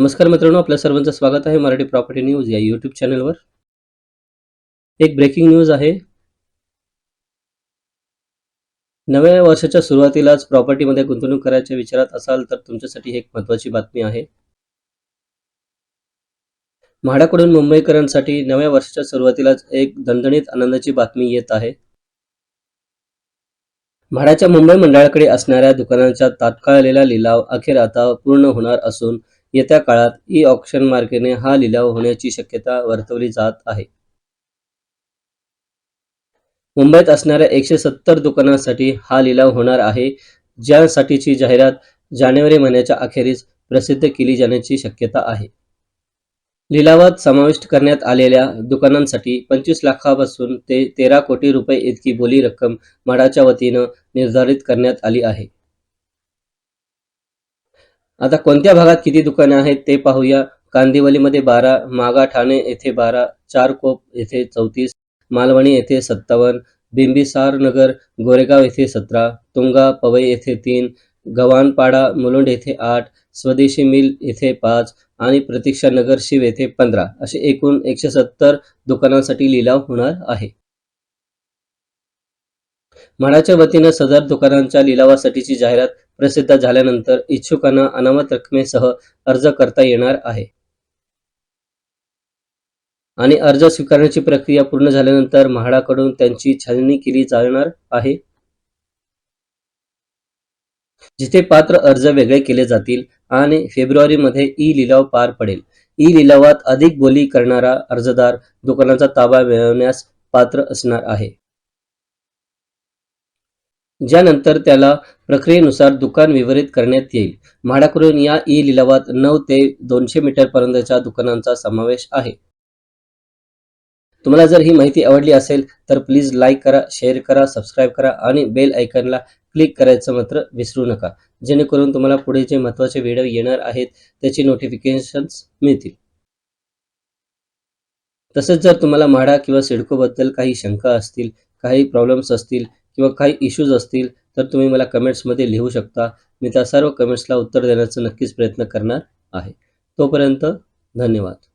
नमस्कार मित्रांनो, आपल्या सर्वांचं स्वागत आहे मराठी प्रॉपर्टी न्यूज या यूट्यूब चॅनलवर. एक ब्रेकिंग न्यूज आहे. नव्या वर्षाच्या सुरुवातीलाच प्रॉपर्टीमध्ये गुंतवणूक करायच्या विचारात असाल तर तुमच्यासाठी एक महत्त्वाची बातमी आहे. म्हाडाकडून मुंबईकरांसाठी नव्या वर्षाच्या सुरुवातीलाच एक दणदणीत आनंदाची बातमी येत आहे. म्हाडाच्या मुंबई मंडळाकडे असणाऱ्या दुकानांचा तात्काळ आलेला लिलाव अखेर आता पूर्ण होणार असून येत्या काळात ई-ऑक्शन मार्गाने हा लिलाव होण्याची शक्यता वर्तवली जात आहे. मुंबईत असणाऱ्या 170 दुकानांसाठी हा लिलाव होणार आहे, ज्यासाठीची जाहिरात जानेवारी महिन्याच्या अखेरीस प्रसिद्ध केली जाण्याची शक्यता आहे. लिलावात समाविष्ट करण्यात आलेल्या दुकानांसाठी 25 लाखापासून ते 13 कोटी रुपये इतकी बोली रक्कम म्हाडाच्या वतीनं निर्धारित करण्यात आली आहे. आता कोणत्या भागात किती दुकाने आहेत ते पाहूया. कांदिवलीमध्ये 12, मागा ठाणे येथे 12, चारकोप येथे 34, मालवणी येथे 57, बिंबिसार नगर गोरेगाव येथे 17, तुंगा पवई येथे 3, गव्हाणपाडा मुलुंड येथे 8, स्वदेशी मिल येथे 5 आणि प्रतीक्षा नगर शिव येथे 15 असे एकूण 170 दुकानांसाठी लिलाव होणार आहे. म्हाडाच्या वतीनं सदर दुकानांच्या लिलावासाठीची जाहिरात प्रसिद्ध झाल्यानंतर इच्छुकांना अनामत रकमेसह अर्ज करता येणार आहे आणि अर्ज स्वीकारण्याची प्रक्रिया पूर्ण झाल्यानंतर म्हाडाकडून त्यांची छाननी केली जाणार आहे. जिथे पात्र अर्ज वेगळे केले जातील आणि फेब्रुवारीमध्ये ई लिलाव पार पडेल. ई लिलावात अधिक बोली करणारा अर्जदार दुकानाचा ताबा मिळवण्यास पात्र असणार आहे, ज्यानंतर त्याला प्रक्रियेनुसार दुकान वितरित करण्यात येईल. म्हाडाकडून या ई लिलावात 9 ते 200 मीटर पर्यंतच्या दुकानांचा समावेश आहे. तुम्हाला जर ही माहिती आवडली असेल तर प्लीज लाईक करा, शेअर करा, सबस्क्राईब करा आणि बेल आयकॉनला क्लिक करायचं मात्र विसरू नका, जेणेकरून तुम्हाला पुढे जे महत्त्वाचे व्हिडिओ येणार आहेत त्याची नोटिफिकेशन्स मिळतील. तसेच जर तुम्हाला म्हाडा किंवा सिडकोबद्दल काही शंका असतील, काही प्रॉब्लेम्स असतील किंवा काही इश्यूज असतील तर तुम्ही मला कमेंट्समध्ये लिहू शकता. मी त्या सर्व कमेंट्सला उत्तर देण्याचा नक्कीच प्रयत्न करणार आहे. तोपर्यंत धन्यवाद.